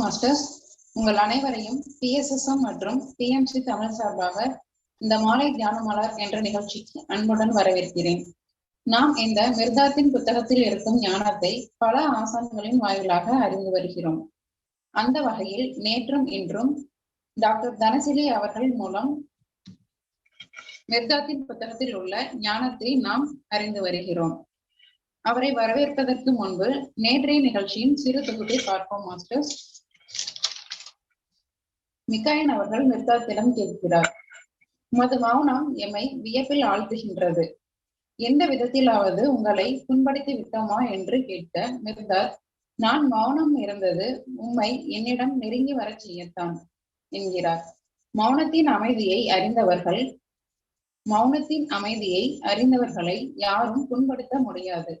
Masters, உங்கள் அனைவரையும் PSSM மற்றும் PMC தமிழ் சார்பாக இந்த மாலை தியான மலர் என்ற நிகழ்ச்சிக்கு அன்புடன் வரவேற்கிறேன். நாம் இந்த மிர்தாத்தின் புத்தகத்தில் இருக்கும் ஞானத்தை பல ஆசான்களின் வாயிலாக அறிந்து வருகிறோம். அந்த வகையில் நேற்றும் இன்றும் டாக்டர் தனசிலி அவர்கள் மூலம் மிர்தாத்தின் புத்தகத்தில் உள்ள ஞானத்தை நாம் அறிந்து வருகிறோம். அவரை வரவேற்பதற்கு முன்பு நேற்றைய நிகழ்ச்சியின் சிறு தொகுப்பை பார்ப்போம் மாஸ்டர்ஸ். மிகாயன் அவர்கள் மிர்தாத்திடம் கேட்கிறார், உமது மௌனம் எம்மை வியப்பில் ஆழ்த்துகின்றது. எந்த விதத்திலாவது உங்களை புண்படுத்தி விட்டோமா என்று கேட்க மிர்தாத், நான் மௌனம் இருந்தது உம்மை என்னிடம் நெருங்கி வரச் செய்யத்தான் என்கிறார். மௌனத்தின் அமைதியை அறிந்தவர்களை யாரும் புண்படுத்த முடியாது.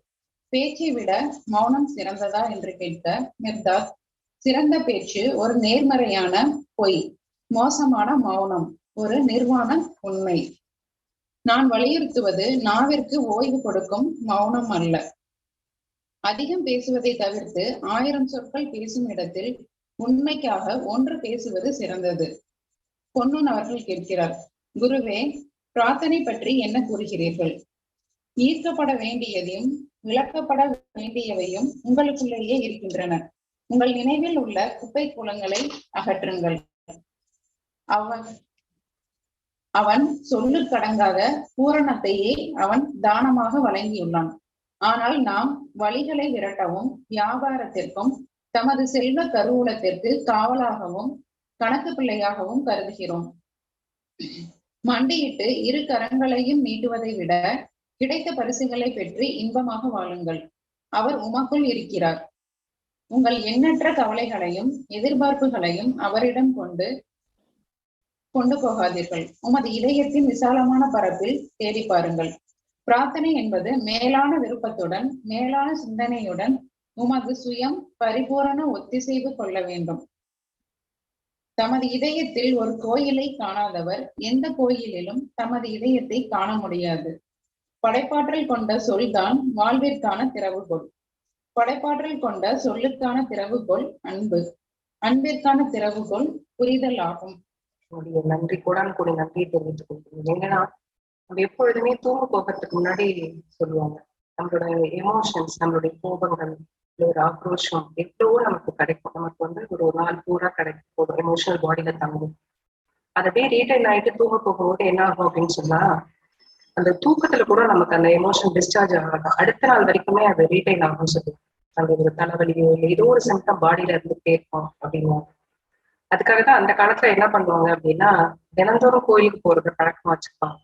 பேச்சை விட மௌனம் சிறந்ததா என்று கேட்க மிர்தாத், சிறந்த பேச்சு ஒரு நேர்மறையான பொய், மோசமான மௌனம் ஒரு நிர்வாண உண்மை. நான் வலியுறுத்துவது நாவிற்கு ஓய்வு கொடுக்கும் மௌனம் அல்ல. அதிகம் பேசுவதை தவிர்த்து 1000 சொற்கள் பேசும் இடத்தில் உண்மைக்காக ஒன்று பேசுவது சிறந்தது. பொன்னன் அவர்கள் கேட்கிறார், குருவே, பிரார்த்தனை பற்றி என்ன கூறுகிறீர்கள்? ஈர்க்கப்பட வேண்டியதையும் விளக்கப்பட வேண்டியவையும் உங்களுக்குள்ளேயே இருக்கின்றன. உங்கள் நினைவில் உள்ள குப்பை குளங்களை அகற்றுங்கள். அவன் சொல்லுக்கடங்காத பூரணத்தையே அவன் தானமாக வழங்கியுள்ளான். ஆனால் நாம் வழிகளை விரட்டவும் வியாபாரத்திற்கும் தமது செல்வ கருவூலத்திற்கு காவலாகவும் கணக்கு பிள்ளையாகவும் கருதுகிறோம். மண்டியிட்டு 2 கரங்களையும் நீட்டுவதை விட கிடைத்த பரிசுகளை பெற்று இன்பமாக வாழுங்கள். அவர் உமக்குள் இருக்கிறார். உங்கள் எண்ணற்ற கவலைகளையும் எதிர்பார்ப்புகளையும் அவரிடம் கொண்டு போகாதீர்கள். உமது இதயத்தின் விசாலமான பரப்பில் தேடி பாருங்கள். பிரார்த்தனை என்பது மேலான விருப்பத்துடன் மேலான சிந்தனையுடன் உமது சுயம் பரிபூரண ஒத்திசைவு கொள்ள வேண்டும். தமது இதயத்தில் ஒரு கோயிலை காணாதவர் எந்த கோயிலிலும் தமது இதயத்தை காண முடியாது. படைப்பாற்றல் கொண்ட சொல்தான் வாழ்விற்கான திறவுகோல். படைப்பாற்றல் கொண்ட சொல்லுக்கான திறவுகோல் அன்பு. அன்பிற்கான திறவுகோல் புரிதல் ஆகும். நன்றி, கூடான கூட நன்றியை தெரிவித்துக் கொள்கிறேன். ஏன்னா நம்ம எப்பொழுதுமே தூங்க போகிறதுக்கு முன்னாடி சொல்லுவாங்க, நம்மளோட எமோஷன்ஸ், நம்மளுடைய கோபங்கள், ஒரு ஆக்ரோஷம் எவ்வளவோ நமக்கு கிடைக்கும். நமக்கு ஒரு நாள் பூரா கிடைக்கும், ஒரு எமோஷனல் பாடியில தங்கும். அதே ரீட்டைல் ஆயிட்டு தூங்க போகும்போது என்ன ஆகும் அப்படின்னு சொன்னா, அந்த தூக்கத்துல கூட நமக்கு அந்த எமோஷன் டிஸ்சார்ஜ் ஆகாது. அடுத்த நாள் வரைக்குமே அது ரீட்டைல் ஆகும் சொல்லி அந்த ஒரு தலைவலியோ இல்லை ஏதோ ஒரு சிம்டம் பாடியில இருந்துட்டே இருக்கும் அப்படின்னு. அதுக்காக தான் அந்த காலத்துல என்ன பண்ணுவாங்க அப்படின்னா, தினந்தோறும் கோயிலுக்கு போறது பழக்கமா வச்சுப்பாங்க.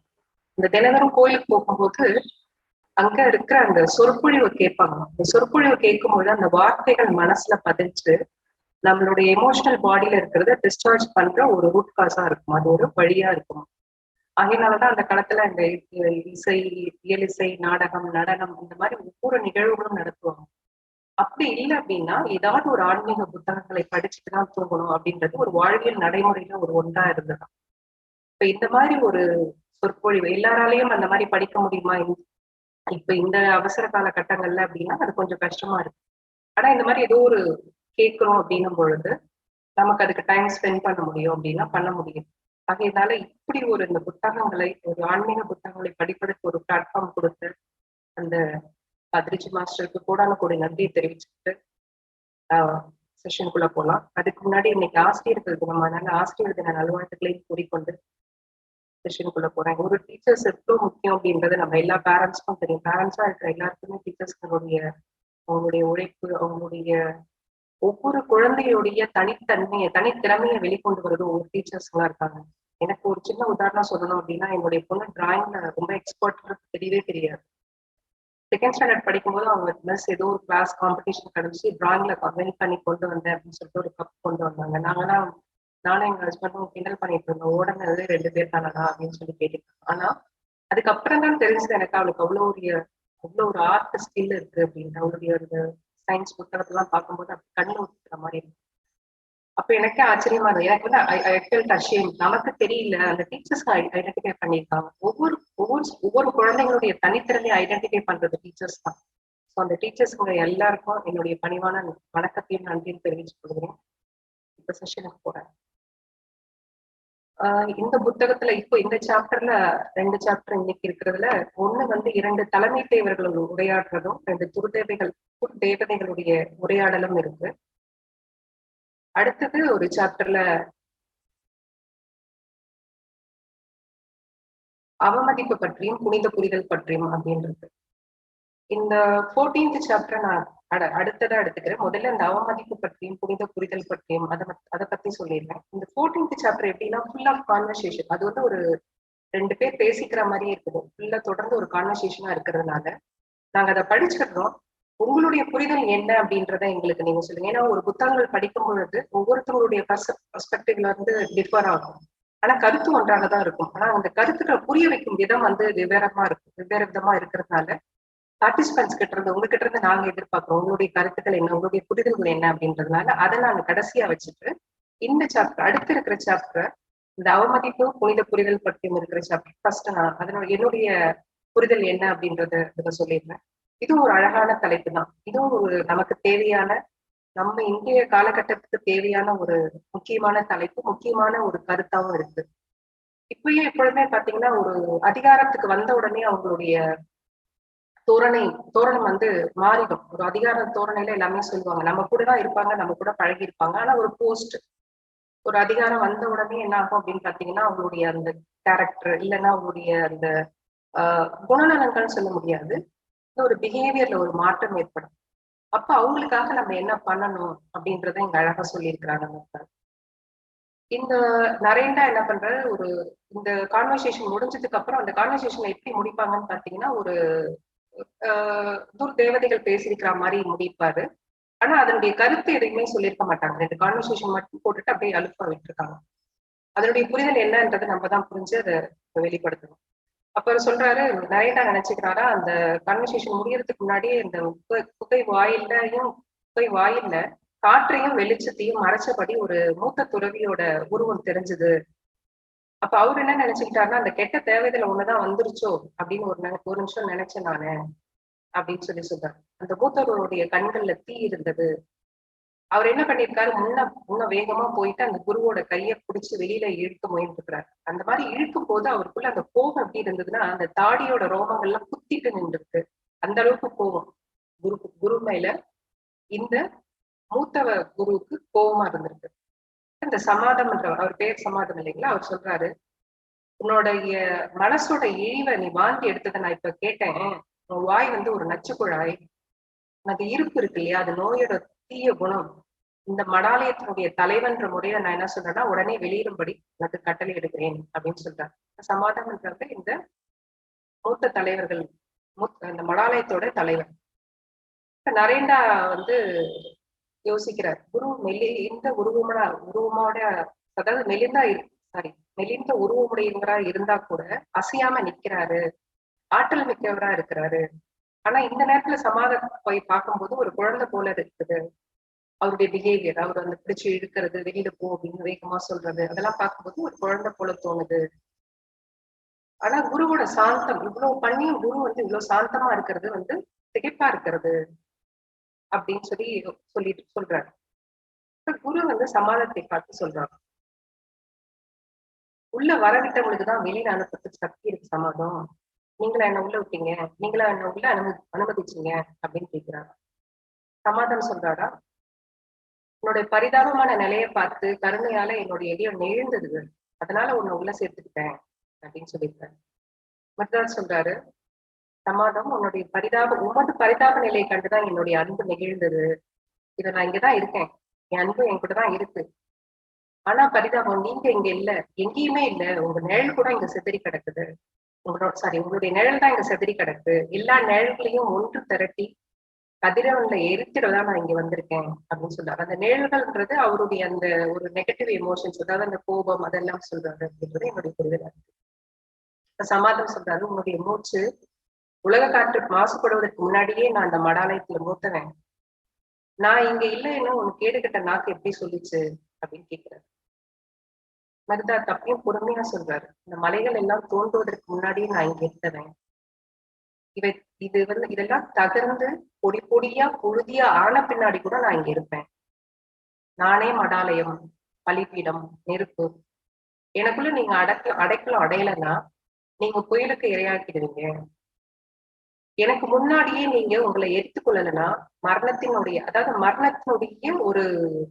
இந்த தினந்தோறும் கோயிலுக்கு போகும்போது அங்க இருக்கிற அந்த சொற்பொழிவை கேட்பாங்க. அந்த சொற்பொழிவை கேட்கும்போது அந்த வார்த்தைகள் மனசுல பதிஞ்சு நம்மளுடைய எமோஷனல் பாடியில இருக்கிறத டிஸ்சார்ஜ் பண்ற ஒரு ரூட் காஸா இருக்கும், அது ஒரு வழியா இருக்கும். அதனாலதான் அந்த காலத்துல இந்த இசை, இயலிசை, நாடகம், நடனம் இந்த மாதிரி ஒவ்வொரு நிகழ்வுகளும் நடத்துவாங்க. அப்படி இல்லை அப்படின்னா ஏதாவது ஒரு ஆன்மீக புத்தகங்களை படிச்சுட்டுதான் தூங்கணும் அப்படின்றது ஒரு வாழ்வியல் நடைமுறையில ஒரு ஒன்றா இருந்தது. இப்ப இந்த மாதிரி ஒரு சொற்பொழிவு எல்லாராலையும் அந்த மாதிரி படிக்க முடியுமா? இப்ப இந்த அவசர கால கட்டங்கள்ல அப்படின்னா அது கொஞ்சம் கஷ்டமா இருக்கு. ஆனா இந்த மாதிரி ஏதோ ஒரு கேட்கிறோம் அப்படின்னும் பொழுது நமக்கு அதுக்கு டைம் ஸ்பெண்ட் பண்ண முடியும் அப்படின்னா பண்ண முடியும். ஆகையினால இப்படி இந்த புத்தகங்களை, ஒரு ஆன்மீக புத்தகங்களை படிப்பதற்கு ஒரு பிளாட்ஃபார்ம் கொடுத்து அந்த பத்ரிஜி மாஸ்டருக்கு கூடான கூட நன்றியை தெரிவிச்சுட்டு செஷனுக்குள்ள போகலாம். அதுக்கு முன்னாடி இன்னைக்கு ஆசிரியர்கள் தினம், அதனால ஆசிரியர் தின நல்வாழ்த்துக்களையும் கூறிக்கொண்டு செஷனுக்குள்ள போறேன். ஒரு டீச்சர்ஸ் எவ்வளவு முக்கியம் அப்படின்றது நம்ம எல்லா பேரண்ட்ஸ்க்கும் தெரியும். பேரண்ட்ஸா இருக்கிற எல்லாருக்குமே டீச்சர்ஸ்களுடைய அவங்களுடைய உழைப்பு, அவங்களுடைய ஒவ்வொரு குழந்தையுடைய தனித்திறமையை வெளிக்கொண்டு வர்றது ஒவ்வொரு டீச்சர்ஸ்லாம் இருக்காங்க. எனக்கு ஒரு சின்ன உதாரணம் சொல்லணும் அப்படின்னா, என்னுடைய பொண்ணு டிராயிங்ல ரொம்ப எக்ஸ்பர்ட் தெரியவே தெரியாது. 2nd ஸ்டாண்டர்ட் படிக்கும்போது அவங்க மிஸ் ஏதோ ஒரு கிளாஸ் காம்படிஷன் கிடைச்சி டிராயிங்ல வின் பண்ணி கொண்டு வந்தேன் அப்படின்னு சொல்லிட்டு ஒரு கப் கொண்டு வந்தாங்க. நானும் எங்க ஹஸ்பண்டும் கிண்டல் பண்ணிட்டு இருந்தோம், ஓடனது 2 பேர் தானடா அப்படின்னு சொல்லி கேட்டுருக்கேன். ஆனா அதுக்கப்புறம் தான் தெரிஞ்சது எனக்கு அவளுக்கு அவ்வளோ ஒரு ஆர்ட் ஸ்கில் இருக்கு அப்படின்னு. அவளுடைய அந்த சயின்ஸ் புத்தகத்தெல்லாம் பார்க்கும்போது அப்படி கண்ணு ஊத்துற மாதிரி இருக்கு. அப்ப எனக்கே ஆச்சரியமா இருந்தது. எனக்கு ஐ ஃபெல்ட் அஷேம்ட். நமக்கு தெரியல, அந்த டீச்சர்ஸ் ஐடென்டிஃபை பண்ணியிருக்காங்க. ஒவ்வொரு குழந்தைங்களுடைய தனித்திறமையை ஐடென்டிஃபை பண்றது டீச்சர்ஸ் தான். ஸோ அந்த டீச்சர்ஸ்ங்க எல்லாருக்கும் என்னுடைய பணிவான வணக்கத்தையும் நன்றியும் தெரிவித்துக் கொள்கிறேன். இந்த செஷனுக்கு போறேன். இந்த புத்தகத்துல இப்போ இந்த சாப்டர்ல 2 சாப்டர் இன்னைக்கு இருக்கிறதுல ஒண்ணு வந்து 2 தலைமை தேவர்கள் உரையாடுறதும் 2 தேவதைகளுடைய உரையாடலும் இருக்கு. அடுத்தது ஒரு சாப்டர்ல அவமதிப்பு பற்றியும் புனித புரிதல் பற்றியும் அப்படின்றது. இந்த 14th சாப்டர் நான் அடுத்ததா எடுத்துக்கிறேன். முதல்ல இந்த அவமதிப்பு பற்றியும் புனித புரிதல் பற்றியும் அதை பத்தி சொல்லிடுறேன். இந்த 14th சாப்டர் எப்படின்னா ஃபுல் ஆஃப் கான்வர்சேஷன். அது வந்து ஒரு 2 பேர் பேசிக்கிற மாதிரியே இருக்குது. ஃபுல்லா தொடர்ந்து ஒரு கான்வர்சேஷனா இருக்கிறதுனால நாங்க அதை படிச்சிடுறோம். உங்களுடைய புரிதல் என்ன அப்படின்றத எங்களுக்கு நீங்க சொல்லுங்க. ஏன்னா ஒரு புத்தகங்கள் படிக்கும் பொழுது ஒவ்வொருத்தவங்களுடைய பெர்ஸ்பெக்டிவ்ல இருந்து டிஃபர் ஆகும். ஆனா கருத்து ஒன்றாக தான் இருக்கும். ஆனா அந்த கருத்துக்களை புரிய வைக்கும் விதம் வந்து வெவ்வேறு விதமா இருக்கிறதுனால பார்ட்டிசிபென்ட்ஸ் கிட்ட இருந்து உங்ககிட்ட இருந்து நாங்க எதிர்பார்க்கிறோம் உங்களுடைய கருத்துக்கள் என்ன, உங்களுடைய புரிதல்கள் என்ன அப்படின்றதுனால அதை நாங்க கடைசியா வச்சுட்டு இந்த சாப்டர் அடுத்து இருக்கிற சாப்டர் இந்த அவமதிப்பு புனித புரிதல் பற்றியும் இருக்கிற சாப்டர் ஃபர்ஸ்ட் நான் என்னுடைய புரிதல் என்ன அப்படின்றத சொல்லிடுறேன். இதுவும் ஒரு அழகான தலைப்பு தான். இதுவும் ஒரு நமக்கு தேவையான நம்ம இந்திய காலகட்டத்துக்கு தேவையான ஒரு முக்கியமான தலைப்பு, முக்கியமான ஒரு கருத்தாவும் இருக்கு. இப்பயே எப்பொழுதுமே பாத்தீங்கன்னா ஒரு அதிகாரத்துக்கு வந்த உடனே அவங்களுடைய தோரணம் வந்து மாறிடும். ஒரு அதிகார தோரணையில எல்லாமே சொல்லுவாங்க, நம்ம கூட தான் இருப்பாங்க, நம்ம கூட பழகி இருப்பாங்க. ஆனா ஒரு போஸ்ட் ஒரு அதிகாரம் வந்த உடனே என்ன ஆகும் அப்படின்னு பாத்தீங்கன்னா அவங்களுடைய அந்த கேரக்டர் இல்லைன்னா அவங்களுடைய அந்த குணநலன்கள் சொல்ல முடியாது, ஒரு பிஹேவியர்ல ஒரு மாற்றம் ஏற்படும். அப்ப அவங்களுக்காக நம்ம என்ன பண்ணணும் அப்படின்றத இங்க அழகா சொல்லியிருக்கிறாங்க. இந்த நரேண்டா என்ன பண்றாரு, ஒரு இந்த கான்வர்சேஷன் முடிஞ்சதுக்கு அப்புறம் அந்த கான்வர்சேஷனை எப்படி முடிப்பாங்கன்னு பாத்தீங்கன்னா ஒரு தேவதைகள் பேசியிருக்கிற மாதிரி முடிப்பாரு. ஆனா அதனுடைய கருத்து எதையுமே சொல்லியிருக்க மாட்டாங்க. 2 கான்வர்சேஷன் மட்டும் போட்டுட்டு அப்படியே அலுப்பா விட்டுருக்காங்க. அதனுடைய புரிதல் என்னன்றதை நம்ம தான் புரிஞ்சு அதை வெளிப்படுத்தணும். அப்ப சொல்றாரு, நரேண்டா நினைச்சுக்கிறாரா அந்த கான்வர்சேஷன் முடியறதுக்கு முன்னாடியே இந்த குகை வாயில்ல காற்றையும் வெளிச்சத்தையும் மறைச்சபடி ஒரு மூத்த துறவியோட உருவம் தெரிஞ்சது. அப்ப அவரு என்ன நினைச்சுக்கிட்டாருன்னா அந்த கெட்ட தேவைகளை ஒண்ணுதான் வந்துருச்சோ அப்படின்னு ஒரு நிமிஷம் நினைச்சேன் நானு அப்படின்னு சொல்றாரு. அந்த மூத்தவருடைய கண்கள்ல தீ இருந்தது. அவர் என்ன பண்ணிருக்காரு, முன்ன வேகமா போயிட்டு அந்த குருவோட கையை பிடிச்சு வெளியில இழுக்க முயன்று இருக்கிறார். அந்த மாதிரி இழுக்கும் போது அவருக்குள்ள அந்த கோபம் எப்படி இருந்ததுன்னா அந்த தாடியோட ரோமங்கள்லாம் குத்திட்டு நின்றுருக்கு. அந்த அளவுக்கு கோபம் குரு மேல இந்த மூத்தவ குருவுக்கு கோபமா இருந்திருக்கு. இந்த சமாதம் அவர் பேர் சமாதம் இல்லைங்களா, அவர் சொல்றாரு, உன்னுடைய மனசோட இழிவை நீ வாங்கி எடுத்ததை நான் இப்ப கேட்டேன். உன் வாய் வந்து ஒரு நச்சு குழாய், அது இருப்பு இருக்கு இல்லையா, அது நோயோட தீய குணம். இந்த மடாலயத்தினுடைய தலைவன்ற முறையில நான் என்ன சொல்றேன்னா உடனே வெளியிடும்படி எனக்கு கட்டளை எடுக்கிறேன் அப்படின்னு சொல்றாரு. சமாதானம்ன்றது இந்த மூத்த தலைவர்கள், இந்த மடாலயத்தோட தலைவர். நரேண்டா வந்து யோசிக்கிறார், குரு மெலிந்த உருவமோட அதாவது மெலிந்த உருவமுடையவரா இருந்தா கூட அசையாம நிக்கிறாரு, ஆற்றல் மிக்கவரா இருக்கிறாரு. ஆனா இந்த நேரத்துல சமாதம் போய் பார்க்கும்போது ஒரு குழந்தை போல இருக்குது. அவருடைய பிஹேவியர், அவர் வந்து பிடிச்சு இழுக்கிறது, வெளியில போ அப்படின்னு வேகமா சொல்றது, அதெல்லாம் பார்க்கும்போது ஒரு குழந்தை போல தோணுது. ஆனா குருவோட சாந்தம், இவ்வளவு பண்ணியும் குரு வந்து இவ்வளவு சாந்தமா இருக்கிறது வந்து திகைப்பா இருக்கிறது அப்படின்னு சொல்றாரு. குரு வந்து சமாதத்தை பார்த்து சொல்றாங்க, உள்ள வரவிட்டவங்களுக்குதான் வெளியில அனுப்புறதுக்கு சக்தி இருக்கு சமாதம். நீங்களா என்ன உள்ள விட்டீங்க, நீங்களா என்ன உள்ள அனுமதிச்சீங்க அப்படின்னு கேட்கிறாங்க. சமாதானம் சொல்றாரா, உன்னுடைய பரிதாபமான நிலையை பார்த்து கருணையால என்னுடைய இதயம் நெழுந்தது, அதனால உன்னை உள்ள சேர்த்துக்கிட்டேன் அப்படின்னு சொல்லியிருக்காரு. மற்றவர் சொல்றாரு, சமாதம், உன்னுடைய உமது பரிதாப நிலையை கண்டுதான் என்னுடைய அன்பு நெகிழ்ந்தது. இதை நான் இங்கதான் இருக்கேன், என் அன்பு என் கூட தான் இருக்கு. ஆனா பரிதாபம், நீங்க இங்க இல்ல, எங்கேயுமே இல்ல, உங்க நிழல் கூட இங்க சிதறி கிடக்குது. உங்களுடைய நிழல் தான் இங்க சிதறி கிடக்கு. எல்லா நிழல்களையும் ஒன்று திரட்டி கதிரவன்ல எரிக்கிறதா நான் இங்க வந்திருக்கேன் அப்படின்னு சொல்றாரு. அந்த நிழல்கள்ன்றது அவருடைய அந்த ஒரு நெகட்டிவ் எமோஷன்ஸ், அதாவது அந்த கோபம், அதெல்லாம் சொல்றாரு அப்படின்றது என்னுடைய புரிதலா இருக்கு. சமாதானம் சொல்றாரு, உன்னுடைய மூச்சு உலக காற்று மாசுபடுவதற்கு முன்னாடியே நான் அந்த மடாலயத்துல மூத்தவன், நான் இங்க இல்லைன்னு உனக்கு கேடுகட்ட நாக்கு எப்படி சொல்லிச்சு அப்படின்னு கேட்கிறாரு. மருதா தப்பையும் பொறுமையா சொல்றாரு, இந்த மலைகள் எல்லாம் தோன்றுவதற்கு முன்னாடியே நான் இங்க இருந்தவன். இதெல்லாம் தகர்ந்து பொடி பொடியா புழுதியா ஆன பின்னாடி கூட நான் இங்க இருப்பேன். நானே மடாலயம், பலிப்பீடம், நெருப்பு. எனக்குள்ள நீங்க அடைக்கலம் அடையலைன்னா நீங்க புயலுக்கு இரையாக்கிடுவீங்க. எனக்கு முன்னாடியே நீங்க உங்களை எடுத்துக்கொள்ளலைன்னா மரணத்தினுடைய ஒரு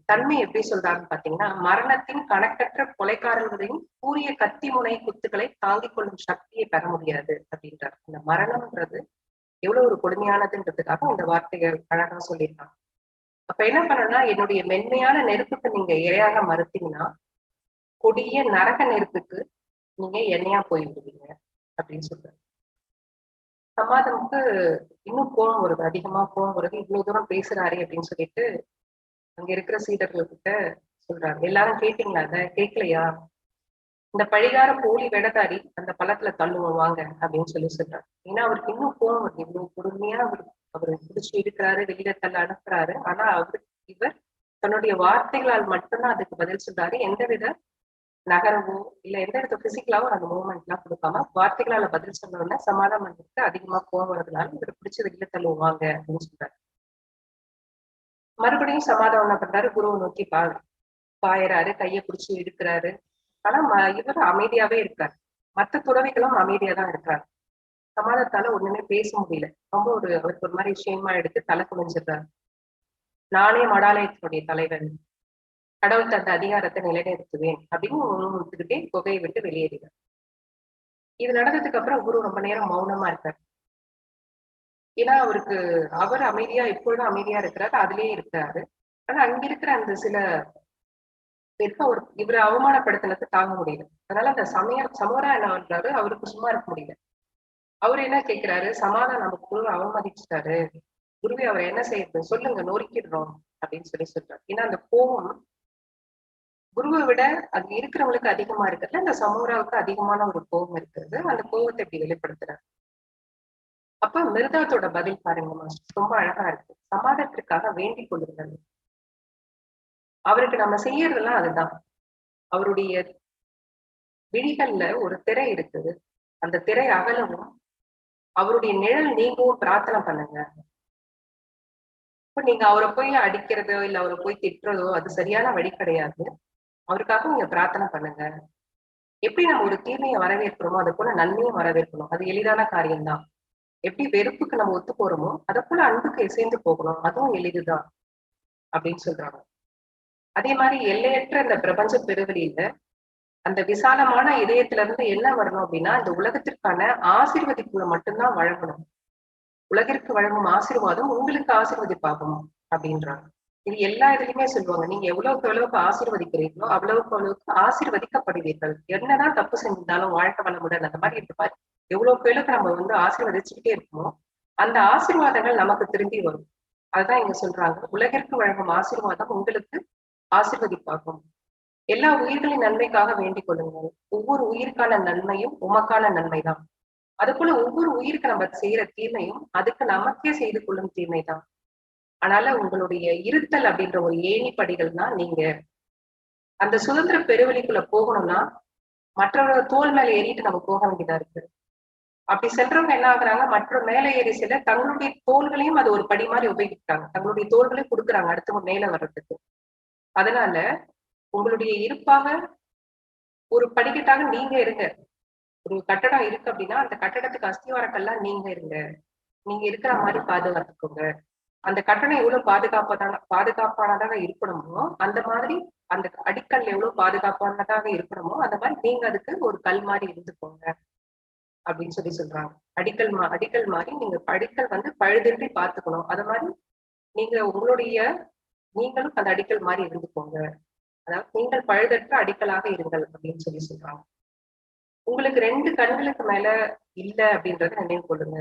தன்மை எப்படி சொல்றாங்கன்னு பாத்தீங்கன்னா, மரணத்தின் கணக்கற்ற கொலைக்காரர்களையும் கூரிய கத்தி முனை குத்துக்களை தாங்கிக் கொள்ளும் சக்தியை பெற முடியாது அப்படின்றார். இந்த மரணம்ன்றது எவ்வளவு ஒரு கொடுமையானதுன்றதுக்காக இந்த வார்த்தையை அழகா சொல்லியிருக்காங்க. அப்ப என்ன பண்ணணும்னா, என்னுடைய மென்மையான நெருப்புக்கு நீங்க இரையாக மறுத்தீங்கன்னா கொடிய நரக நெருப்புக்கு நீங்க எண்ணெயா போய்விடுவீங்க அப்படின்னு சொல்றாரு. சமாதமுக்கு இன்னும் கோபம் வருது, அதிகமா கோபம் வருது. இவ்வளவு தூரம் பேசுறாரு அப்படின்னு சொல்லிட்டு அங்க இருக்கிற சீடர்கள்கிட்ட சொல்றாரு, எல்லாரும் கேட்டீங்களா? அத கேட்கலையா? இந்த பழிகார போலி வேடதாரி அந்த பள்ளத்துல தள்ளுவோம் வாங்க அப்படின்னு சொல்றாரு. ஏன்னா அவருக்கு இன்னும் கோபம் வருது. இவ்வளவு பொறுமையா அவரு பிடிச்சு இருக்கிறாரு, வெளியில தள்ள அனுப்புறாரு. ஆனா இவர் தன்னுடைய வார்த்தைகளால் மட்டும்தான் அதுக்கு பதில் சொல்றாரு. எந்தவித நகரவோ இல்ல எந்த இடத்துல பிசிக்கலாவோ அந்த மூவ்மெண்ட் எல்லாம் கொடுக்காம வார்த்தைகளால பதில் சொன்னோம்னா சமாதானம் வந்துட்டு அதிகமா கோவம் வர்றதுனால இவர் பிடிச்ச வெளியில தள்ளுவாங்க அப்படின்னு சொல்றாரு. மறுபடியும் சமாதானம் பண்றாரு, குருவை நோக்கி பாயறாரு, கையை பிடிச்சு இழுக்கிறாரு. ஆனா இவர் அமைதியாவே இருக்காரு. மற்ற துறவிகளும் அமைதியா தான் இருக்காரு. சமாதானத்தால ஒண்ணுமே பேச முடியல. ரொம்ப அவருக்கு ஒரு மாதிரி விஷயமா எடுத்து தலை குனிஞ்சிடுறாரு. நானே மடாலயத்தினுடைய தலைவன், கடவுள் தந்த அதிகாரத்தை நிலைநிறுத்துவேன் அப்படின்னு முழுமுத்துக்கிட்டே புகையை விட்டு வெளியேறினார். இது நடந்ததுக்கு அப்புறம் குரு ரொம்ப நேரம் மௌனமா இருக்காரு. ஏன்னா அவர் அமைதியா எப்பொழுதும் அமைதியா இருக்கிறாரு, அதுலயே இருக்கிறாரு. ஆனா அங்க இருக்கிற அந்த சில பேருக்கு இவரை அவமானப்படுத்தினது தாங்க முடியல. அதனால அந்த சமோரா என்ன பண்றாரு, அவருக்கு சும்மா இருக்க முடியல. அவரு என்ன கேட்கிறாரு, சமாதானம் நம்ம குருவை அவமதிச்சுட்டாரு, குருவி அவர் என்ன செய்யறது சொல்லுங்க, நொறுக்கிடுறோம் அப்படின்னு சொல்றாரு. ஏன்னா அந்த கோபம் குருவை விட அது இருக்கிறவங்களுக்கு அதிகமா இருக்கிறது, அந்த சமூராவுக்கு அதிகமான ஒரு கோபம் இருக்கிறது. அந்த கோபத்தை இப்படி வெளிப்படுத்துறாரு. அப்ப மிருதாத்தோட பதில் பாருங்கம்மா, ரொம்ப அழகா இருக்கு. சமாதானத்திற்காக வேண்டிக் கொள்ளுங்கள். அவருக்கு நம்ம செய்யறதெல்லாம் அதுதான். அவருடைய விழிகள்ல ஒரு திரை இருக்குது, அந்த திரை அகலவும் அவருடைய நிழல் நீங்கவும் பிரார்த்தனை பண்ணுங்க. இப்ப நீங்க அவரை போய் அடிக்கிறதோ இல்ல அவரை போய் திட்டுறதோ அது சரியான வழி கிடையாது. அவருக்காக நீங்க பிரார்த்தனை பண்ணுங்க. எப்படி நம்ம ஒரு தீமையை வரவேற்கிறோமோ அதை போல நன்மையும் வரவேற்கணும். அது எளிதான காரியம்தான். எப்படி வெறுப்புக்கு நம்ம ஒத்து போறோமோ அதை போல அன்புக்கு இசைந்து போகணும், அதுவும் எளிதுதான் அப்படின்னு சொல்றாங்க. அதே மாதிரி எல்லையற்ற இந்த பிரபஞ்ச பெருவெளியில அந்த விசாலமான இதயத்துல இருந்து என்ன வரணும் அப்படின்னா, இந்த உலகத்திற்கான ஆசீர்வதிப்புகளை மட்டும்தான் வழங்கணும். உலகிற்கு வழங்கும் ஆசீர்வாதம் உங்களுக்கு ஆசீர்வதிப்பாகும் அப்படின்றாங்க. இது எல்லா இதுலயுமே சொல்லுவாங்க, நீங்க எவ்வளவுக்கு ஆசீர்வதிக்கிறீங்களோ அவ்வளவுக்கு ஆசீர்வதிக்கப்படுவீர்கள். என்னதான் தப்பு செஞ்சிருந்தாலும் வாழ்க்கை வளமுடன் அந்த மாதிரி இருக்க மாதிரி எவ்வளவுக்கு நம்ம ஆசீர்வதிச்சுக்கிட்டே இருக்கோமோ அந்த ஆசீர்வாதங்கள் நமக்கு திரும்பி வரும். அதுதான் இங்க சொல்றாங்க, உலகிற்கு வழங்கும் ஆசீர்வாதம் உங்களுக்கு ஆசீர்வதிப்பாகும். எல்லா உயிர்களின் நன்மைக்காக வேண்டிக் கொள்ளுங்கள். ஒவ்வொரு உயிருக்கான நன்மையும் உமக்கான நன்மைதான். அது போல ஒவ்வொரு உயிருக்கு நம்ம செய்யற தீமையும் அதுக்கு நமக்கே செய்து கொள்ளும் தீமைதான். அதனால உங்களுடைய இருத்தல் அப்படின்ற ஒரு ஏணிப்படிகள் தான் நீங்க. அந்த சுதந்திர பெருவெளிக்குள்ள போகணும்னா மற்றவர்கள் தோல் மேல ஏறிட்டு நம்ம போக வேண்டியதா இருக்கு. அப்படி சென்றவங்க என்ன ஆகுறாங்க, மற்ற மேல ஏறி செல்ல தங்களுடைய தோள்களையும் அது ஒரு படி மாதிரி உபயோகிக்கிறாங்க, தங்களுடைய தோள்களையும் கொடுக்குறாங்க அடுத்தவங்க மேல வர்றதுக்கு. அதனால உங்களுடைய இருப்பாக ஒரு படிக்கட்டாக நீங்க இருங்க. ஒரு கட்டடம் இருக்கு அப்படின்னா அந்த கட்டடத்துக்கு அஸ்திவாரக்கெல்லாம் நீங்க இருங்க. நீங்க இருக்கிற மாதிரி பாதுகாத்துக்கோங்க. அந்த கட்டணம் எவ்வளவு பாதுகாப்பானதாக இருக்கணுமோ அந்த மாதிரி அந்த அடிக்கல் எவ்வளவு பாதுகாப்பானதாக இருக்கணுமோ அந்த மாதிரி நீங்க அதுக்கு ஒரு கல் மாதிரி இருந்துக்கோங்க அப்படின்னு சொல்றாங்க. அடிக்கல் மாதிரி நீங்க அடிக்கல் பழுதின்றி பார்த்துக்கணும். அது மாதிரி நீங்களும் அந்த அடிக்கல் மாதிரி இருந்துக்கோங்க. அதாவது நீங்கள் பழுதற்ற அடிக்கலாக இருங்கள் அப்படின்னு சொல்றாங்க. உங்களுக்கு 2 கண்களுக்கு மேல இல்ல அப்படின்றத நினைவு கொள்ளுங்க.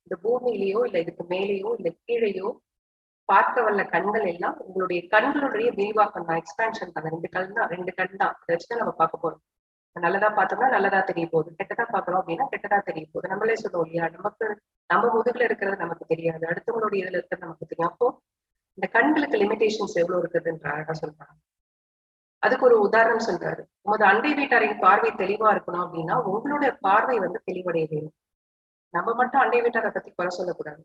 இந்த பூமியிலேயோ இல்ல இதுக்கு மேலேயோ இல்ல கீழேயோ பார்க்க வல்ல கண்கள் எல்லாம் உங்களுடைய கண்களுடைய விரிவாக்கம் தான், எக்ஸ்பேன்ஷன் தான். 2 கண் தான், 2 கண் தான். அதை வச்சுதான் நம்ம பார்க்க போறோம். நல்லதா பார்த்தோம்னா நல்லதா தெரிய போகுது, கெட்டதா பார்க்கறோம் அப்படின்னா கெட்டதா தெரிய போகுது. நம்மளே சொல்லுவோம் இல்லையா, நம்ம முதுகுல இருக்கிறது நமக்கு தெரியாது, அடுத்தவங்களுடைய இதுல இருக்கிறது நமக்கு தெரியும். அப்போ இந்த கண்களுக்கு லிமிடேஷன்ஸ் எவ்வளவு இருக்குதுன்ற அழகா சொல்றாங்க. அதுக்கு ஒரு உதாரணம் சொல்றாரு. உமது அண்டை வீட்டாரின் பார்வை தெளிவா இருக்கணும் அப்படின்னா உங்களுடைய பார்வை தெளிவடைய வேணும். நம்ம மட்டும் அண்டை வீட்டாரை பத்தி குறை சொல்லக்கூடாது.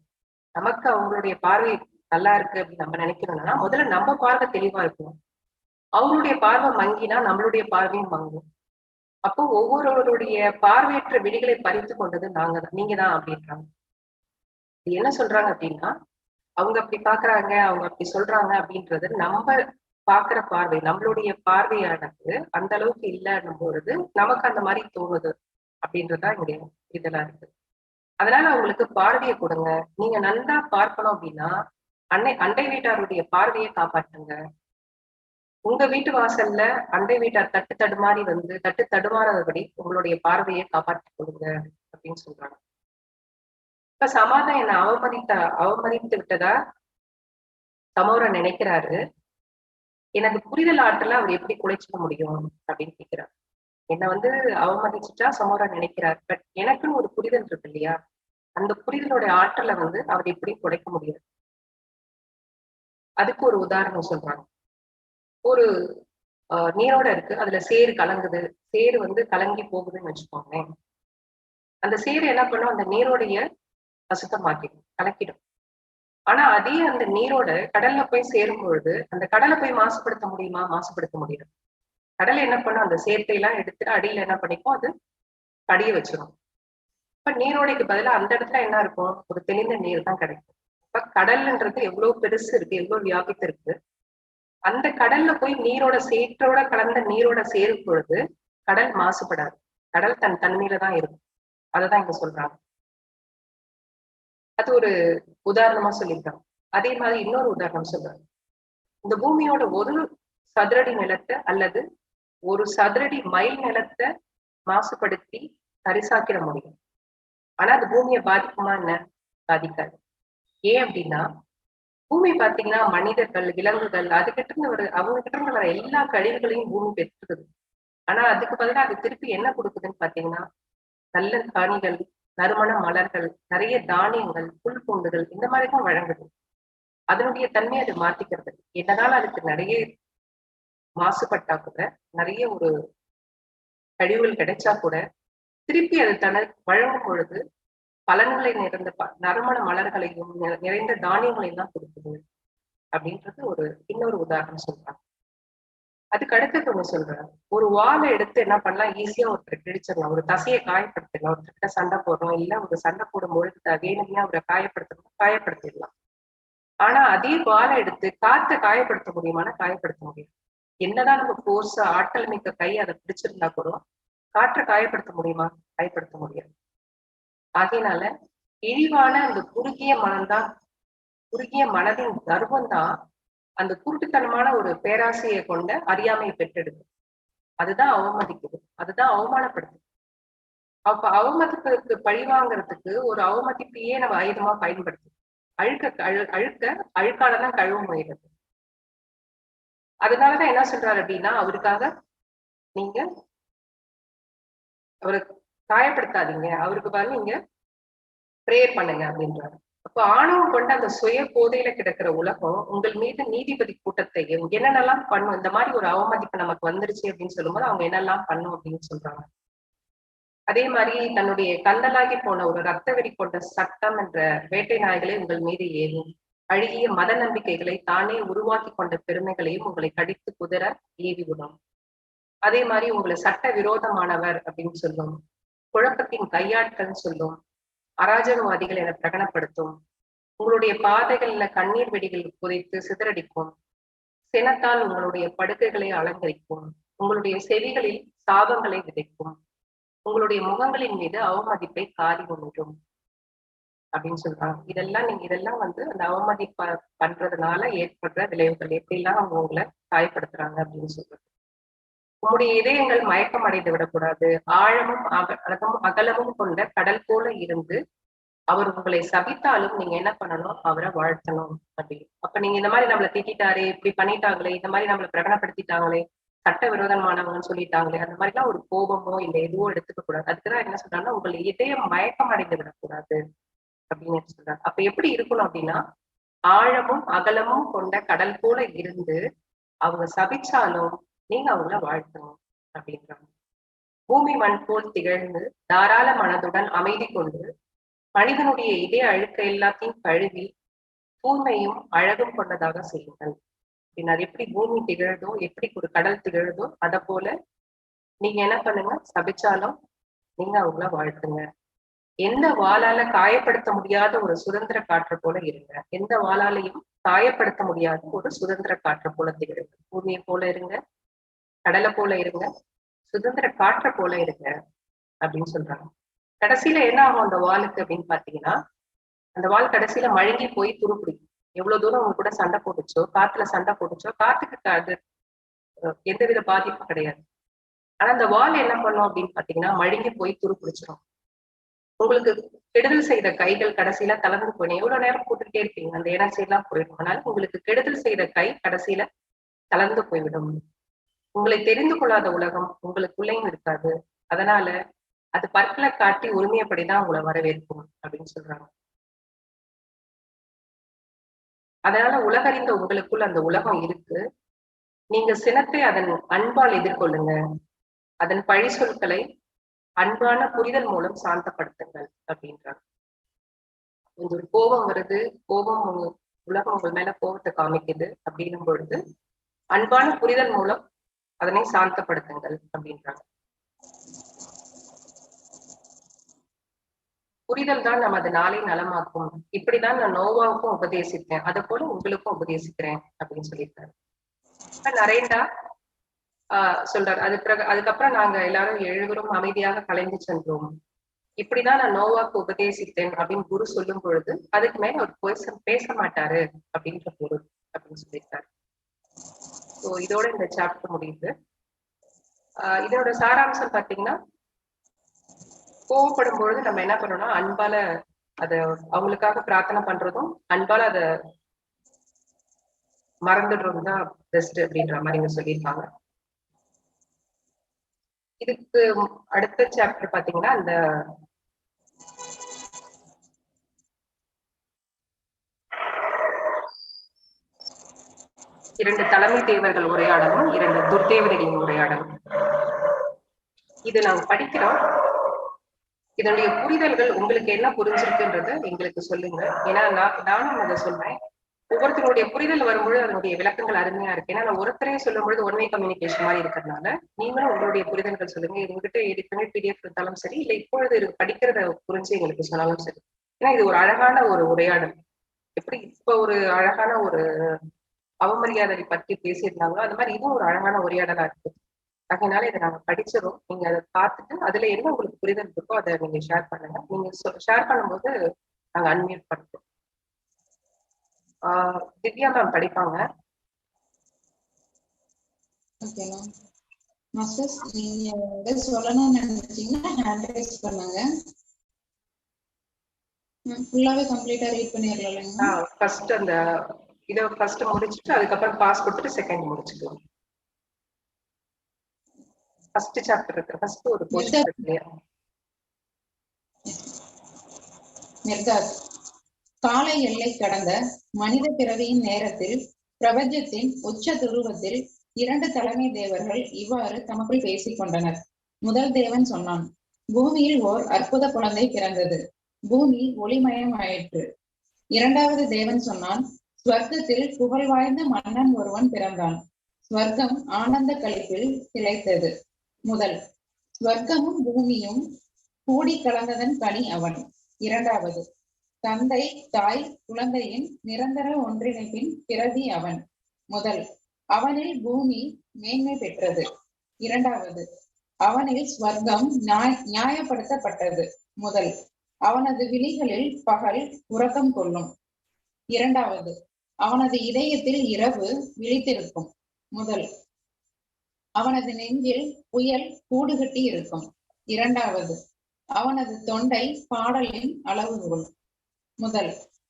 நமக்கு அவங்களுடைய பார்வை நல்லா இருக்கு அப்படின்னு நம்ம நினைக்கணும்னா முதல்ல நம்ம பார்வை தெளிவா இருக்கணும். அவங்களுடைய பார்வை மங்கினா நம்மளுடைய பார்வையும் மங்கும். அப்போ ஒவ்வொருவருடைய பார்வையற்ற விழிகளை பறித்து கொண்டது நீங்க தான் அப்படின்றாங்க. என்ன சொல்றாங்க அப்படின்னா, அவங்க அப்படி பாக்குறாங்க, அவங்க அப்படி சொல்றாங்க அப்படின்றது நம்ம பாக்குற பார்வை, நம்மளுடைய பார்வையானது அந்த அளவுக்கு இல்லைன்னும் பொழுது நமக்கு அந்த மாதிரி தோணுது அப்படின்றதுதான் இங்க இதெல்லாம் இருக்கு. அதனால அவங்களுக்கு பார்வையை கொடுங்க. நீங்க நல்லா பார்க்கணும் அப்படின்னா அண்டை வீட்டாருடைய பார்வையை காப்பாற்றுங்க. உங்க வீட்டு வாசல்ல அண்டை வீட்டார் தட்டு தடுமாறி வந்து தட்டு தடுமாறாதபடி உங்களுடைய பார்வையை காப்பாற்றிக் கொடுங்க அப்படின்னு சொல்றாங்க. இப்ப சமாதானம் என்ன அவமதித்து விட்டதா சமோரன் நினைக்கிறாரு. எனக்கு புரிதல் ஆற்றல அவர் எப்படி குலைச்சிக்க முடியும் அப்படின்னு கேட்கிறார். என்னை வந்து அவமதிச்சுட்டா சமோரன் நினைக்கிறார். பட் எனக்குன்னு ஒரு புரிதல் இருக்கு இல்லையா, அந்த புரிதலோட ஆற்றலை வந்து அவர் எப்படி குலைக்க முடியாது. அதுக்கு ஒரு உதாரணம் சொல்றாங்க. ஒரு நீரோட இருக்கு, அதுல சேறு கலங்குது, சேறு வந்து கலங்கி போகுதுன்னு வச்சுக்கோங்களேன். அந்த சேறு என்ன பண்ணும், அந்த நீரோடைய அசுத்தமாக்கிடும், கலக்கிடும். ஆனா அதே அந்த நீரோட கடல்ல போய் சேரும் பொழுது அந்த கடலை போய் மாசுபடுத்த முடியுமா? மாசுபடுத்த முடியாது. கடலை என்ன பண்ணும், அந்த சேர்த்தை எல்லாம் எடுத்துட்டு அடியில என்ன பண்ணிக்கும், அது படிய வச்சிடும். இப்ப நீரோடைக்கு பதிலா அந்த இடத்துல என்ன இருக்கும், ஒரு தெளிந்த நீர் தான் கிடைக்கும். இப்ப கடல்ன்றது எவ்வளவு பெருசு இருக்கு, எவ்வளவு வியாபித்து இருக்கு. அந்த கடல்ல போய் நீரோட சேற்றோட கலந்த நீரோட சேரும் பொழுது கடல் மாசுபடாது. கடல் தன் தன்மையில தான் இருக்கும். அததான் இங்க சொல்றாங்க. அது ஒரு உதாரணமா சொல்லியிருக்காங்க. அதே மாதிரி இன்னொரு உதாரணம் சொல்றாங்க. இந்த பூமியோட ஒரு சதுரடி நிலத்தை அல்லது ஒரு சதுரடி மைல் நிலத்தை மாசுபடுத்தி தரிசாக்கிட முடியும். ஆனா அது பூமியை பாதிக்குமா? என்ன பாதிக்காது. ஏன் அப்படின்னா, பூமி பாத்தீங்கன்னா மனிதர்கள், விலங்குகள் அதுகிட்ட இருந்து அவங்க கிட்ட இருந்து வர எல்லா கழிவுகளையும் பூமி பெற்றுக்குது. ஆனா அதுக்கு பதிலாக அது திருப்பி என்ன கொடுக்குதுன்னு பாத்தீங்கன்னா, நல்ல காணிகள், நறுமண மலர்கள், நிறைய தானியங்கள், புல் பூண்டுகள் இந்த மாதிரிதான் வழங்குது. அதனுடைய தன்மையை அது மாத்திக்கிறது. என்னதான் அதுக்கு நிறைய மாசுபட்டா கூட, நிறைய ஒரு கழிவுகள் கிடைச்சா கூட திருப்பி அது வழங்கும் பொழுது பலன்களை நிறைந்த நறுமண மலர்களையும் நிறைந்த தானியங்களையும் தான் கொடுக்குது அப்படின்றது ஒரு இன்னொரு உதாரணம் சொல்றாங்க. அதுக்கு அடுத்தது ஒண்ணு சொல்றாங்க. ஒரு வாழை எடுத்து என்ன பண்ணலாம், ஈஸியா ஒருத்தர் கிழிச்சிடலாம், ஒரு தசையை காயப்படுத்திடலாம். ஒருத்தர்கிட்ட சண்டை போடுறோம், இல்ல ஒரு சண்டை போடும் பொழுது வேணும்னா அவரை காயப்படுத்திடலாம். ஆனா அதே வாழை எடுத்து காற்றை காயப்படுத்த முடியுமானா காயப்படுத்த முடியும். என்னதான் நம்ம போர்ஸ் ஆற்றல் மிக்க கை அதை பிடிச்சிருந்தா கூட காற்றை காயப்படுத்த முடியுமா? காயப்படுத்த முடியாது. ஆகையினால இழிவான அந்த குறுகிய மனதின் கர்வம் தான் அந்த குருட்டுத்தனமான ஒரு பேராசையை கொண்ட அறியாமையை பெற்றெடுக்கும். அதுதான் அவமதிக்குது, அதுதான் அவமானப்படுத்துது. அப்ப அவமதிப்புக்கு பழிவாங்கிறதுக்கு ஒரு அவமதிப்பையே நம்ம ஆயுதமா பயன்படுத்தும். அழுக்காலதான் கழுவ முயறது. அதனாலதான் என்ன சொல்றாரு அப்படின்னா, அவருக்காக நீங்க அவரை காயப்படுத்தாதீங்க, அவருக்கு பதில் நீங்க பிரேயர் பண்ணுங்க அப்படின்றாரு. அப்ப ஆணவம் கொண்ட அந்த சுய போதையில கிடக்கிற உலகம் உங்கள் மீது நீதிபதி கூட்டத்தையும் என்னென்னலாம் பண்ணும், இந்த மாதிரி ஒரு அவமதிப்பு நமக்கு வந்துருச்சு அப்படின்னு சொல்லும்போது அவங்க என்னெல்லாம் பண்ணும் அப்படின்னு சொல்றாங்க. அதே மாதிரி தன்னுடைய கந்தலாகி போன ஒரு ரத்த வெறி கொண்ட சட்டம் என்ற வேட்டை நாய்களை உங்கள் மீது ஏவும், அழுகிய மத நம்பிக்கைகளை தானே உருவாக்கி கொண்ட பெருமைகளையும் உங்களை கடித்து குதிர ஏவி விடும். அதே மாதிரி உங்களை சட்ட விரோதமானவர் அப்படின்னு சொல்லும், குழப்பத்தின் கையாட்கள் சொல்லும், அராஜகவாதிகள் என பிரகடனப்படுத்தும், உங்களுடைய பாதைகள்ல கண்ணீர் வெடிகள் புதைத்து சிதறடிக்கும், சினத்தால் உங்களுடைய படுக்கைகளை அலங்கரிக்கும், உங்களுடைய செவிகளில் சாபங்களை விதைக்கும், உங்களுடைய முகங்களின் மீது அவமதிப்பை காரி உண்ணும் அப்படின்னு சொல்றாங்க. இதெல்லாம் வந்து அந்த அவமதிப்ப பண்றதுனால ஏற்படுற விளைவுகள், எப்படிலாம் அவங்க உங்களை காயப்படுத்துறாங்க அப்படின்னு சொல்றது. உங்களுடைய இதயங்கள் மயக்கம் அடைந்து விடக்கூடாது. ஆழமும் அகலமும் கொண்ட கடல் போல இருந்து அவர் உங்களை சபித்தாலும் நீங்க என்ன பண்ணணும், அவரை வாழ்த்தணும் அப்படின்னு. அப்ப நீங்க இந்த மாதிரி நம்மளை திட்டாரு, இப்படி பண்ணிட்டாங்களே, இந்த மாதிரி நம்மளை பிரகடனப்படுத்திட்டாங்களே, சட்ட விரோதமானவங்கன்னு சொல்லிட்டாங்களே, அந்த மாதிரி எல்லாம் ஒரு கோபமோ இல்ல எதுவோ எடுத்துக்க கூடாது. அதுக்குதான் என்ன சொல்றாங்கன்னா, உங்களை இதயம் மயக்கம் அடைந்து விடக்கூடாது அப்படின்னு சொல்றாங்க. அப்ப எப்படி இருக்கணும் அப்படின்னா, ஆழமும் அகலமும் கொண்ட கடல் போல இருந்து அவங்க சபிச்சாலும் நீங்க அவங்கள வாழ்த்தணும் அப்படின்றாங்க. பூமி மண் போல் திகழ்ந்து தாராள மனதுடன் அமைதி கொண்டு மனிதனுடைய இதய அழுக்க எல்லாத்தையும் கழுவி தூய்மையும் அழகும் கொண்டதாக செய்யுங்கள் அப்படின்னா அது எப்படி பூமி திகழுதோ, எப்படி ஒரு கடல் திகழுதோ அதை போல நீங்க என்ன பண்ணுங்க, சபிச்சாலும் நீங்க அவங்கள வாழ்த்துங்க. எந்த வாளால காயப்படுத்த முடியாத ஒரு சுதந்திர காற்று போல இருங்க. எந்த வாளாலையும் காயப்படுத்த முடியாத ஒரு சுதந்திர காற்று போல திகழுங்க. பூமியை போல இருங்க, கடலை போல இருங்க, சுதந்திர காற்றை போல இருங்க அப்படின்னு சொல்றாங்க. கடைசியில என்ன ஆகும் அந்த வாளுக்கு அப்படின்னு பாத்தீங்கன்னா, அந்த வாள் கடைசியில மழுங்கி போய் துருப்பிடிக்கும். எவ்வளவு தூரம் அவங்க கூட சண்டை போட்டுச்சோ, காத்துல சண்டை போட்டுச்சோ, காத்துக்கு அது எந்தவித பாதிப்பும் கிடையாது. ஆனா அந்த வால் என்ன பண்ணும் அப்படின்னு பாத்தீங்கன்னா, மழுங்கி போய் துருப்பிடிச்சிடும். உங்களுக்கு கெடுதல் செய்த கைகள் கடைசியில தளர்ந்து போயிடும். எவ்வளவு நேரம் போட்டுக்கிட்டே இருப்பீங்க, அந்த எனர்ஜி எல்லாம் போயிடும். அதனால உங்களுக்கு கெடுதல் செய்த கை கடைசியில தளர்ந்து போய்விடும். உங்களை தெரிந்து கொள்ளாத உலகம் உங்களுக்குள்ளேயும் இருக்காது. அதனால அது பற்களை காட்டி உரிமையப்படிதான் உங்களை வரவேற்கும் அப்படின்னு சொல்றாங்க. அதனால உலகறிந்த உங்களுக்குள்ள அந்த உலகம் இருக்கு. நீங்க சினத்தை அதன் அன்பால் எதிர்கொள்ளுங்க. அதன் பழி சொற்களை அன்பான புரிதல் மூலம் சாந்தப்படுத்துங்கள் அப்படின்றாங்க. ஒரு கோபம் வருது, கோபம் உலகம் உங்கள் மேல கோபத்தை காமிக்குது அப்படின்னும் பொழுது அன்பான புரிதல் மூலம் அதனை சாந்தப்படுத்துங்கள் அப்படின்றாங்க. புரிதல் தான் நமது நாளை நலமாக்கும். இப்படிதான் நான் நோவாவுக்கும் உபதேசித்தேன், அதை போல உங்களுக்கும் உபதேசிக்கிறேன் அப்படின்னு சொல்லியிருக்காரு. நரேண்டா சொல்றாரு. அதுக்கப்புறம் நாங்க எல்லாரும் 7 பேரும் அமைதியாக கலைந்து சென்றோம். இப்படிதான் நான் நோவாக்கு உபதேசித்தேன் அப்படின்னு குரு சொல்லும் பொழுது அதுக்கு மேல அவர் பேச மாட்டாரு அப்படின்ற பொருள் அப்படின்னு சொல்லியிருக்காரு. ஸோ இதோட இந்த சாப்டர் முடியுது. இதோட சாராம்சம் பாத்தீங்கன்னா, கோவப்படும் பொழுது நம்ம என்ன பண்ணோம்னா அன்பால அத அவங்களுக்காக பிரார்த்தனை பண்றதும், அன்பால அத மறந்துடுறதும் தான் பெஸ்ட் அப்படின்ற மாதிரி இங்க சொல்லியிருக்காங்க. இதுக்கு அடுத்த சாப்டர் பாத்தீங்கன்னா, அந்த இரண்டு தலைமை தேவர்கள் உரையாடலும் 2 துர்தேவதைகளின் உரையாடலும். இது நாங்க படிக்கிறோம். இதனுடைய புரிதல்கள் உங்களுக்கு என்ன புரிஞ்சிருக்குன்றத எங்களுக்கு சொல்லுங்க. ஏன்னா நானும் அதை சொல்றேன். ஒவ்வொருத்தருடைய புரிதல் வரும்பொழுது அதனுடைய விளக்கங்கள் அருமையா இருக்கு. ஏன்னா நான் ஒருத்தரே சொல்லும் பொழுது ஒன் வே கம்யூனிகேஷன் மாதிரி இருக்கிறதுனால நீங்களும் உங்களுடைய புரிதல்கள் சொல்லுங்க. எங்ககிட்ட எடுத்துமே பிடிஎஃப் இருந்தாலும் சரி, இல்லை இப்பொழுது படிக்கிறத புரிஞ்சு எங்களுக்கு சொன்னாலும் சரி. ஏன்னா இது ஒரு அழகான ஒரு உரையாடல். எப்படி இப்ப ஒரு அழகான ஒரு அவமரியாதை பற்றி பேசியிருந்தாங்களோ அது மாதிரி இதுவும் ஒரு அழகான உரையாடலா இருக்கு. அதனால இதை நாங்க படிச்சிடும். நீங்க அதை பார்த்துட்டு அதுல என்ன உங்களுக்கு புரிதல் இருக்கோ அதை நீங்க ஷேர் பண்ணுங்க. நீங்க ஷேர் பண்ணும்போது நாங்க அன்மியூட் பண்ணுறோம். திவ்யா மேம் படிப்பாங்க. Okay ma'am. மாஸ்டர்ஸ் நீங்க சொல்லணும்னு நினைச்சீங்கன்னா ஹேண்ட் ரைஸ் பண்ணுங்க. ஃபுல்லாவே கம்ப்ளீட்டா ரீட் பண்ணிரலாம்ங்க. ஃபர்ஸ்ட் அந்த இத ஃபர்ஸ்ட் முடிச்சிட்டு அதுக்கப்புறம் பாஸ் கொடுத்துட்டு செகண்ட் முடிச்சுக்கலாம். ஃபர்ஸ்ட் சாப்டர் இருக்கு. ஃபர்ஸ்ட் ஒரு போர்ஷன் இருக்கு. மெர்தாத் காலை எல்லை கடந்த மனித பிறவியின் நேரத்தில் பிரபஞ்சத்தின் உச்ச துருவத்தில் 2 தலைமை தேவர்கள் இவ்வாறு தமக்குள் பேசிக் கொண்டனர். முதல் தேவன் சொன்னான், பூமியில் ஓர் அற்புத குழந்தை பிறந்தது. பூமி ஒளிமயம் ஆயிற்று. இரண்டாவது தேவன் சொன்னான், ஸ்வர்க்கத்தில் புகழ் வாய்ந்த மன்னன் ஒருவன் பிறந்தான். ஸ்வர்க்கம் ஆனந்த களிப்பில் திளைத்தது. முதல், ஸ்வர்க்கமும் பூமியும் கூடி கலந்ததன் கனி அவன். இரண்டாவது, தந்தை தாய் குழந்தையின் நிரந்தர ஒன்றிணைப்பின் பிறவி அவன். முதல், அவனில் பூமி மேன்மை பெற்றது. இரண்டாவது, அவனில் ஸ்வர்க்கம் நியாயப்படுத்தப்பட்டது. முதல், அவனது விழிகளில் பகல் உறக்கம் கொள்ளும். இரண்டாவது, அவனது இதயத்தில் இரவு விழித்திருக்கும். முதல், அவனது நெஞ்சில் புயல் கூடுகட்டி இருக்கும். இரண்டாவது, அவனது தொண்டை பாடலின் அளவுகோல். முதல்,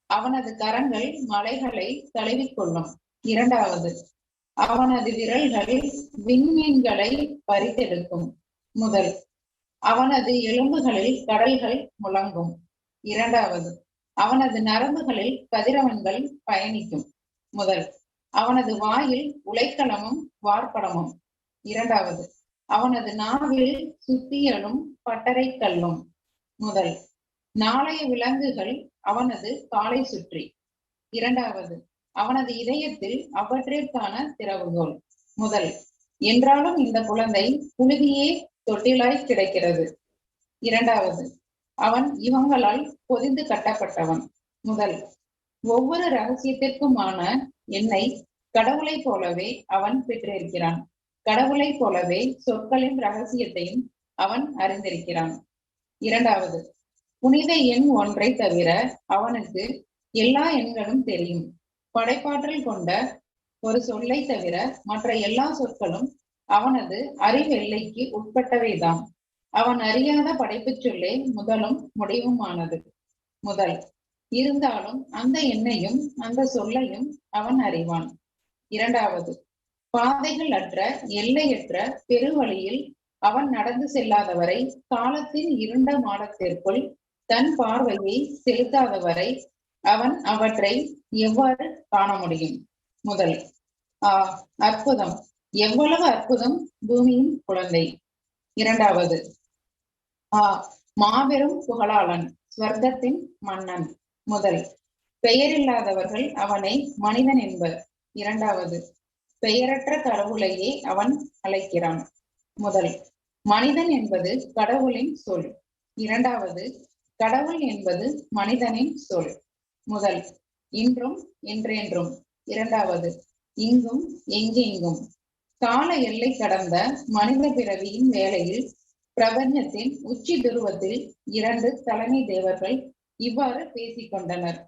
அவனது கரங்கள் மலைகளை தழுவிக்கொள்ளும். இரண்டாவது, அவனது விரல்கள் விண்மீன்களை பறித்தெடுக்கும். முதல், அவனது எலும்புகளில் கடல்கள் முழங்கும். இரண்டாவது, அவனது நரம்புகளில் கதிரவன்கள் பயணிக்கும். முதல், அவனது வாயில் உலைக்களமும் வார்ப்படமும். இரண்டாவது, அவனது நாவில் சுத்தியலும் பட்டறை கல்லும். முதல், நாளைய விலங்குகள் அவனது காலை சுற்றி. இரண்டாவது, அவனது இதயத்தில் அவற்றிற்கான திறவுகோல். முதல், என்றாலும் இந்த குழந்தை புழுதியே தொட்டிலாய் கிடைக்கிறது. இரண்டாவது, அவன் இவங்களால் பொதிந்து கட்டப்பட்டவன். முதல், ஒவ்வொரு ரகசியத்திற்குமான எண்ணை கடவுளை போலவே அவன் பெற்றிருக்கிறான். கடவுளை போலவே சொற்களின் ரகசியத்தையும் அவன் அறிந்திருக்கிறான். இரண்டாவது, புனித எண் ஒன்றை தவிர அவனுக்கு எல்லா எண்களும் தெரியும். படைப்பாற்றல் கொண்ட ஒரு சொல்லை தவிர மற்ற எல்லா சொற்களும் அவனது அறிவெல்லைக்கு உட்பட்டவைதான். அவன் அறியாத படைப்பு சொல்லே முதலும் முடிவுமானது. முதல், இருந்தாலும் அந்த எண்ணையும் அந்த சொல்லையும் அவன் அறிவான். இரண்டாவது, பாதைகள் அற்ற எல்லையற்ற பெருவழியில் அவன் நடந்து செல்லாதவரை, காலத்தின் இருண்ட மாடத்திற்குள் தன் பார்வையை செலுத்தாதவரை அவன் அவற்றை எவ்வாறு காண முடியும்? முதல், அற்புதம், எவ்வளவு அற்புதம் பூமியின் குழந்தை. இரண்டாவது, மாபெரும் புகழாளன், ஸ்வர்க்கத்தின் மன்னன். முதல், பெயரில்லாதவர்கள் அவனை மனிதன் என்பர். இரண்டாவது, பெயரற்ற கடவுளையே அவன் அழைக்கிறான். முதல், மனிதன் என்பது கடவுளின் சொல். இரண்டாவது, கடவுள் என்பது மனிதனின் சொல். முதல், இன்றும் என்றென்றும். இரண்டாவது, இங்கும் எங்கெங்கும். கால எல்லை கடந்த மனித பிறவியின் வேளையில் பிரபஞ்சத்தின் உச்சி துருவத்தில் இரண்டு தலைமை தேவர்கள் இவ்வாறு பேசிக்கொண்டனர்.